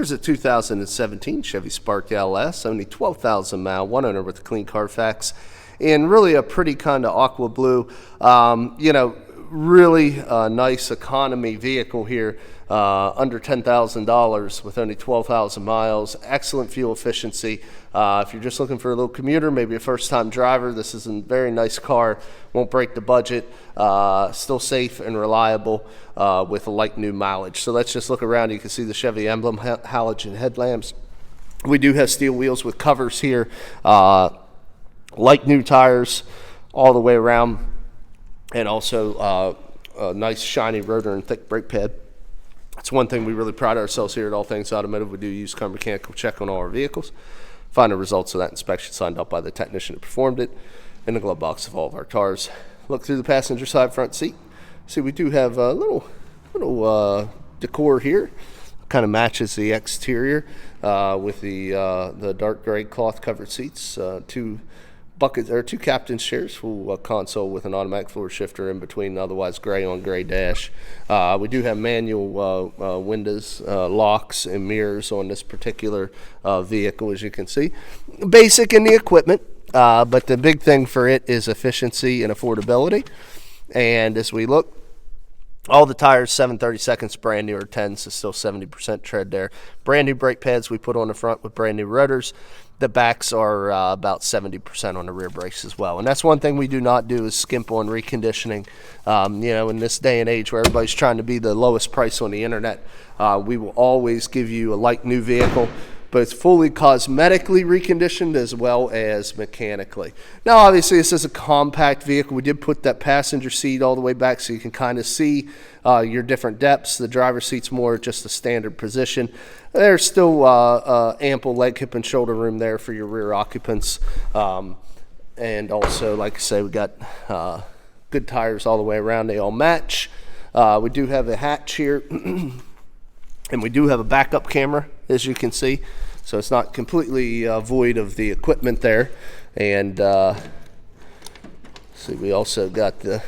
Here's a 2017 Chevy Spark LS, only 12,000 mile, one owner with a clean CarFax, and really a pretty kind of aqua blue. Really nice economy vehicle here, under $10,000 with only 12,000 miles. Excellent fuel efficiency. If you're just looking for a little commuter, maybe a first-time driver, this is a very nice car. Won't break the budget. Still safe and reliable with a like new mileage. So let's just look around. You can see the Chevy emblem, halogen headlamps. We do have steel wheels with covers here, like new tires all the way around, and also a nice shiny rotor and thick brake pad. That's one thing we really pride ourselves here at All Things Automotive. We do use car mechanical check on all our vehicles. Find the results of that inspection signed up by the technician who performed it in the glove box of all of our cars. Look through the passenger side front seat. See, we do have a little decor here. Kind of matches the exterior with the dark gray cloth covered seats. Two captain's chairs, full console with an automatic floor shifter in between, otherwise gray on gray dash. We do have manual windows, locks, and mirrors on this particular vehicle, as you can see. Basic in the equipment, but the big thing for it is efficiency and affordability. And as we look, all the tires, 7/32 brand new or 10s, so still 70% tread there. Brand new brake pads we put on the front with brand new rotors. The backs are about 70% on the rear brakes as well. And that's one thing we do not do is skimp on reconditioning. In this day and age where everybody's trying to be the lowest price on the internet, we will always give you a like new vehicle, but it's fully cosmetically reconditioned as well as mechanically. Now, obviously, this is a compact vehicle. We did put that passenger seat all the way back so you can kind of see your different depths. The driver's seat's more just a standard position. There's still ample leg, hip, and shoulder room there for your rear occupants. And also, like I say, we got good tires all the way around. They all match. We do have a hatch here. And we do have a backup camera, as you can see. So it's not completely void of the equipment there. And see, we also got the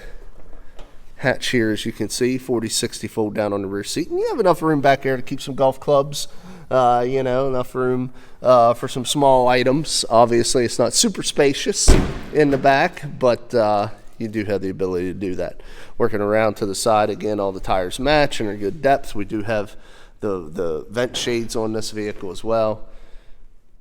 hatch here, as you can see, 40/60 fold down on the rear seat. And you have enough room back there to keep some golf clubs, enough room for some small items. Obviously, it's not super spacious in the back, but you do have the ability to do that. Working around to the side, again, all the tires match and are good depth. We do have the vent shades on this vehicle as well.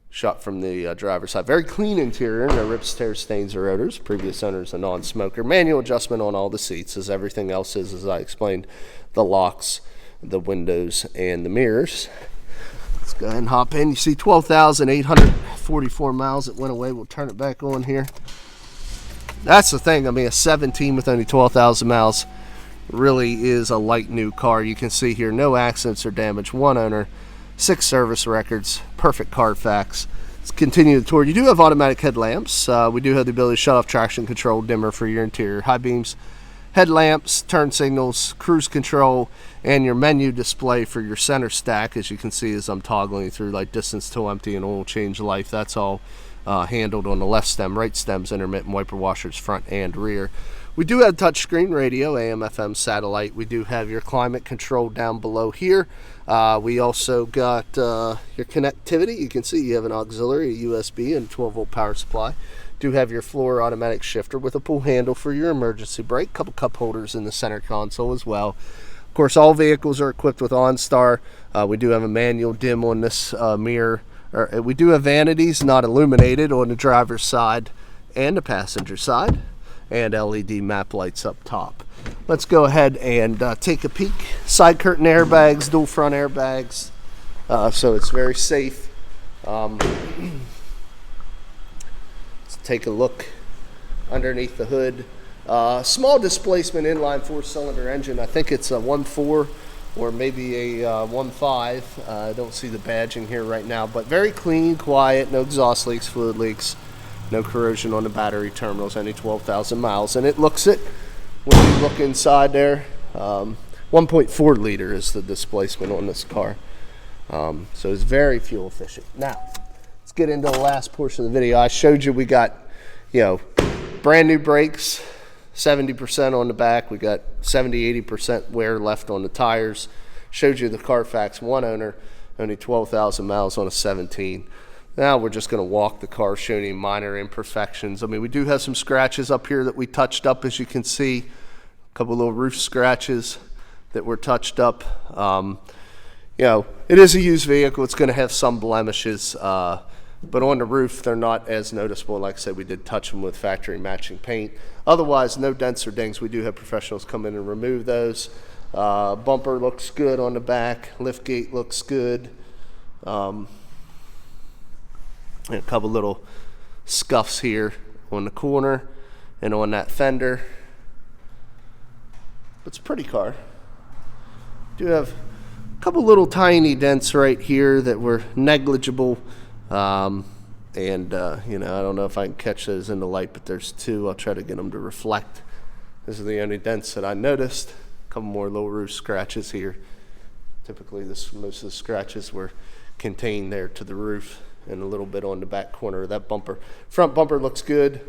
Shot from the driver's side. Very clean interior, no rips, tears, stains, or odors. Previous owner's a non-smoker. Manual adjustment on all the seats, as everything else is, as I explained. The locks, the windows, and the mirrors. Let's go ahead and hop in. You see 12,844 miles. It went away. We'll turn it back on here. That's the thing. I mean, a 17 with only 12,000 miles really is a like new car. You can see here no accidents or damage, one owner, 6 service records, perfect CarFax. Let's continue the tour. You do have automatic headlamps. We do have the ability to shut off traction control, dimmer for your interior, high beams, headlamps, turn signals, cruise control, and your menu display for your center stack, as you can see as I'm toggling through, like distance till empty and oil change life. That's all handled on the left stem. Right stem's intermittent wipper washers front and rear. We do have touchscreen radio, AM, FM, satellite. We do have your climate control down below here. We also got your connectivity. You can see you have an auxiliary, a USB, and 12-volt power supply. Do have your floor automatic shifter with a pull handle for your emergency brake. Couple cup holders in the center console as well. Of course, all vehicles are equipped with OnStar. We do have a manual dim on this mirror. We do have vanities, not illuminated, on the driver's side and the passenger side, and LED map lights up top. Let's go ahead and take a peek. Side curtain airbags, dual front airbags, so it's very safe. Let's take a look underneath the hood. Small displacement inline 4-cylinder engine. I think it's a 1.4 or maybe a 1.5. I don't see the badging here right now, but very clean, quiet, no exhaust leaks, fluid leaks. No corrosion on the battery terminals, only 12,000 miles. And it looks it, when you look inside there, 1.4 liter is the displacement on this car. So it's very fuel efficient. Now, let's get into the last portion of the video. I showed you we got, brand new brakes, 70% on the back. We got 70-80% wear left on the tires. Showed you the CarFax one owner, only 12,000 miles on a 17. Now we're just going to walk the car, showing you minor imperfections. I mean, we do have some scratches up here that we touched up, as you can see. A couple little roof scratches that were touched up. You know, it is a used vehicle. It's going to have some blemishes, but on the roof, they're not as noticeable. Like I said, we did touch them with factory matching paint. Otherwise, no dents or dings. We do have professionals come in and remove those. Bumper looks good on the back. Lift gate looks good. And a couple little scuffs here on the corner and on that fender. It's a pretty car. Do have a couple little tiny dents right here that were negligible. You know, I don't know if I can catch those in the light, but there's two. I'll try to get them to reflect. These are the only dents that I noticed. A couple more low roof scratches here. Typically, most of the scratches were contained there to the roof, and a little bit on the back corner of that bumper. Front bumper looks good.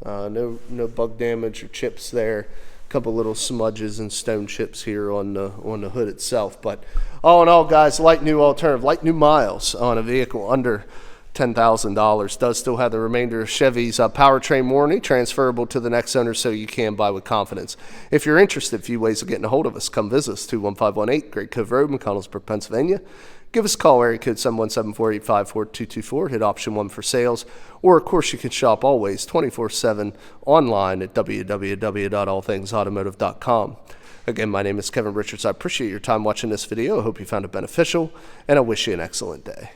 No bug damage or chips there. A couple little smudges and stone chips here on the hood itself. But all in all, guys, like new alternative, like new miles on a vehicle under $10,000. Does still have the remainder of Chevy's powertrain warranty transferable to the next owner, so you can buy with confidence. If you're interested, a few ways of getting a hold of us. Come visit us, 21518 Great Cove Road, McConnellsburg, Pennsylvania. Give us a call, area code 717-485-4224. Hit option 1 for sales. Or, of course, you can shop always 24/7 online at www.allthingsautomotive.com. Again, my name is Kevin Richards. I appreciate your time watching this video. I hope you found it beneficial, and I wish you an excellent day.